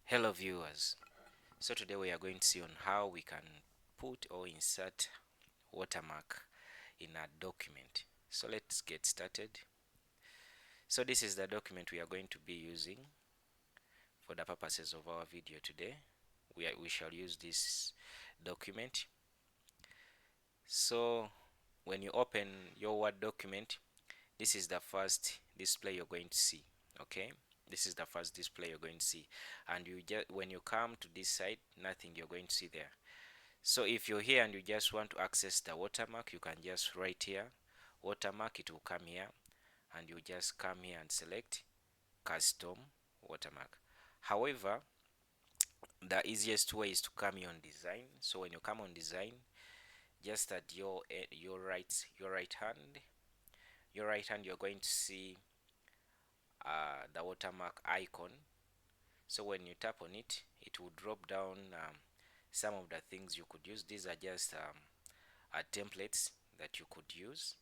Hello viewers, so today we are going to see on how we can put or insert watermark in a document. So let's get started. So this is the document we are going to be using for the purposes of our video today. We shall use this document. So when you open your Word document, this is the first display you're going to see. Okay, this is the first display you're going to see, and you just when you come to this side, nothing you're going to see there. So if you're here and you just want to access the watermark, you can just write here watermark. It will come here, and you just come here and select custom watermark. However, the easiest way is to come here on design. So when you come on design, just at your right hand, you're going to see the watermark icon. So when you tap on it, it will drop down some of the things you could use. These are just templates that you could use,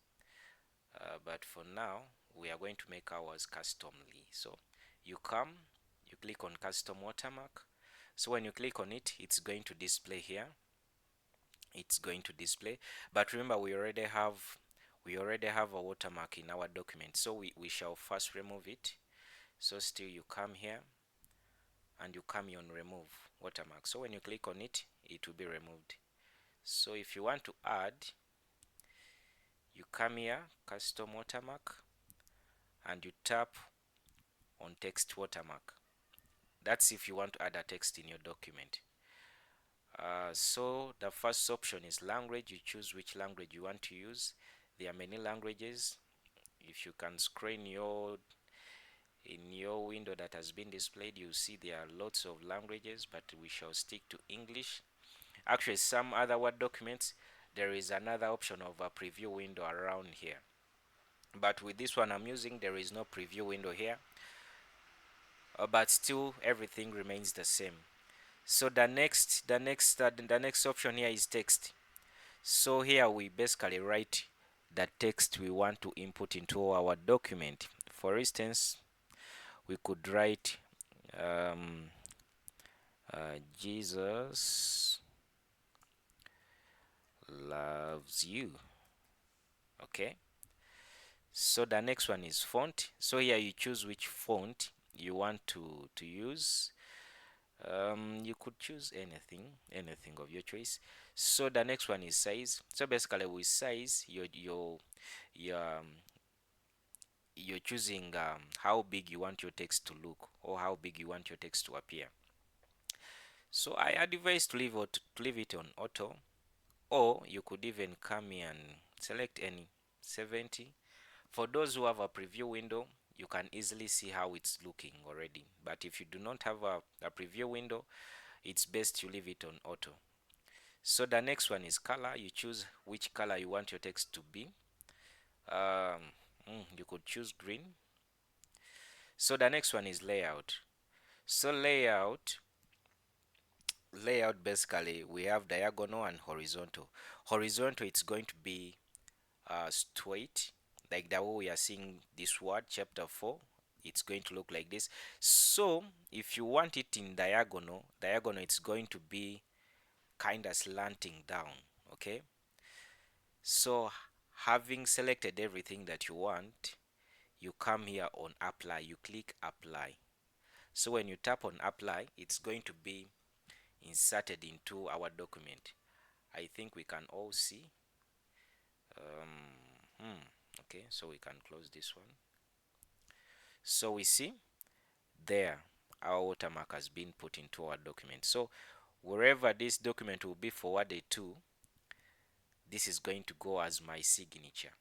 but for now we are going to make ours customly. So you click on custom watermark. So when you click on it, it's going to display here. It's going to display, but remember we already have a watermark in our document, so we shall first remove it. So still you come here and you come here on remove watermark. So when you click on it, it will be removed. So if you want to add, you come here custom watermark and you tap on text watermark. That's if you want to add a text in your document. So the first option is language. You choose which language you want to use. There are many languages. If you can screen in your window that has been displayed, you see there are lots of languages, but we shall stick to English. Actually, some other Word documents, there is another option of a preview window around here, but with this one I'm using, there is no preview window here, but still everything remains the same. So the next option here is text. So here we basically write the text we want to input into our document. For instance, we could write Jesus loves you. Okay, so the next one is font. So here you choose which font you want to use. You could choose anything of your choice. So the next one is size. So basically with size, you're choosing how big you want your text to look, or how big you want your text to appear. So I advise to leave it on auto, or you could even come here and select any 70. For those who have a preview window, you can easily see how it's looking already, but if you do not have a preview window, it's best you leave it on auto. So the next one is color. You choose which color you want your text to be. You could choose green. So the next one is layout. So layout basically we have diagonal and horizontal. Horizontal, it's going to be straight, like the way we are seeing this word chapter 4. It's going to look like this. So if you want it in diagonal, it's going to be kind of slanting down. Okay, so having selected everything that you want, you come here on apply, you click apply. So when you tap on apply, it's going to be inserted into our document. I think we can all see. Okay, so we can close this one. So we see there our watermark has been put into our document. So wherever this document will be forwarded to, this is going to go as my signature.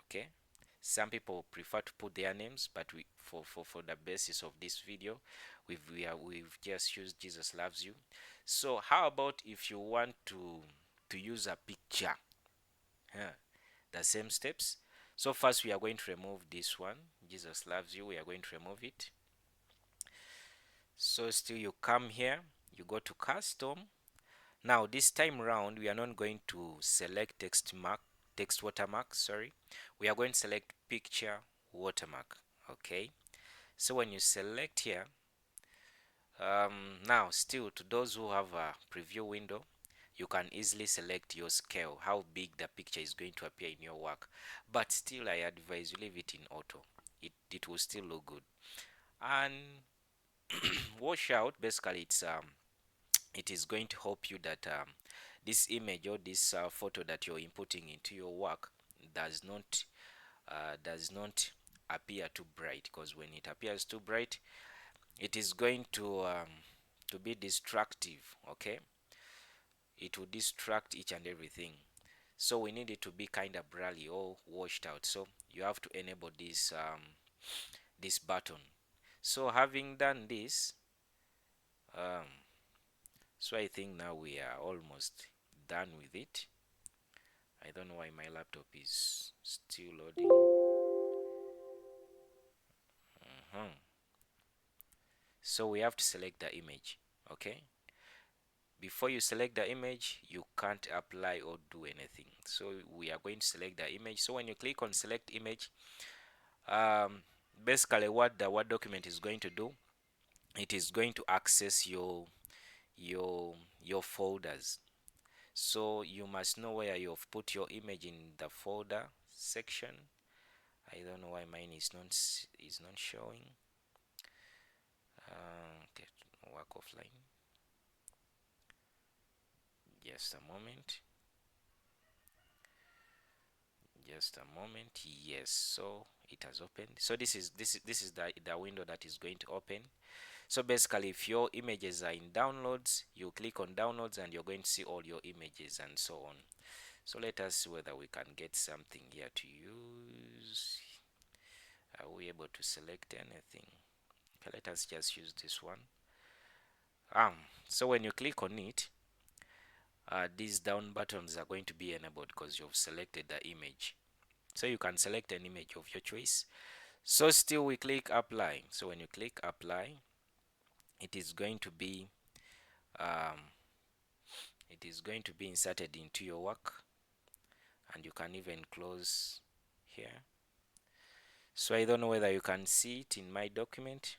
Okay, some people prefer to put their names, but for the basis of this video, we've just used Jesus loves you. So how about if you want to use a picture? The same steps. So first we are going to remove this one, Jesus loves you. We are going to remove it. So still you come here, you go to custom. Now this time round we are not going to select text watermark, sorry. We are going to select picture watermark. Okay, so when you select here, Now, still, to those who have a preview window, you can easily select your scale, how big the picture is going to appear in your work. But still, I advise you leave it in auto. It will still look good. And washout, basically, it is going to help you that this image or this photo that you're inputting into your work does not appear too bright, because when it appears too bright, it is going to be destructive. Okay, it will distract each and everything. So we need it to be kind of blurry or washed out. So you have to enable this button. So having done this, um, so I think now we are almost done with it. I don't know why my laptop is still loading. Mhm. So we have to select the image. Okay, before you select the image, you can't apply or do anything. So we are going to select the image. So when you click on select image, um, basically what the Word document is going to do, it is going to access your your folders. So you must know where you've put your image in the folder section. I don't know why mine is not showing. Okay, work offline. Just a moment. Just a moment. Yes, so it has opened. So this is the window that is going to open. So basically, if your images are in downloads, you click on downloads and you're going to see all your images and so on. So let us see whether we can get something here to use. Are we able to select anything? Okay, let us just use this one. So when you click on it, these down buttons are going to be enabled because you've selected the image. So you can select an image of your choice. So still we click apply. So when you click apply, it is going to be um, inserted into your work, and you can even close here. So I don't know whether you can see it in my document.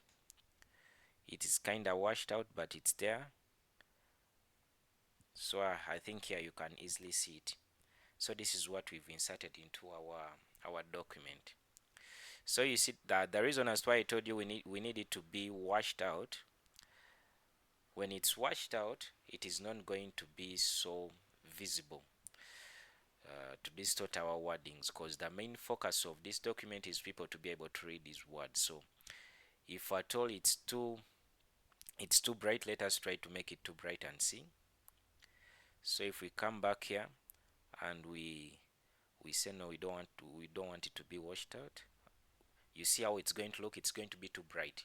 It is kind of washed out, but it's there. So I think here you can easily see it. So this is what we've inserted into our document. So you see that the reason as to why I told you we need it to be washed out. When it's washed out, it is not going to be so visible to distort our wordings, because the main focus of this document is people to be able to read these words. So if at all it's too bright, let us try to make it too bright and see. So if we come back here and we say no, we don't want it to be washed out, you see how it's going to look. It's going to be too bright.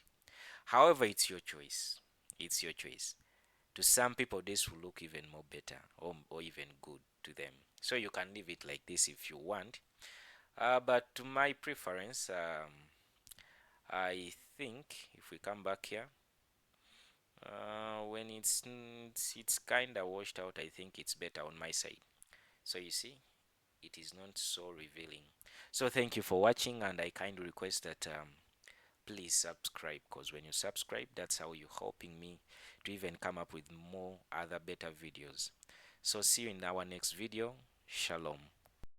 However, it's your choice. It's your choice. To some people, this will look even more better, or even good to them. So you can leave it like this if you want. But to my preference, I think if we come back here, when it's kind of washed out, I think it's better on my side. So you see, it is not so revealing. So thank you for watching, and I kindly request that please subscribe, because when you subscribe, that's how you're helping me to even come up with more other better videos. So see you in our next video. Shalom.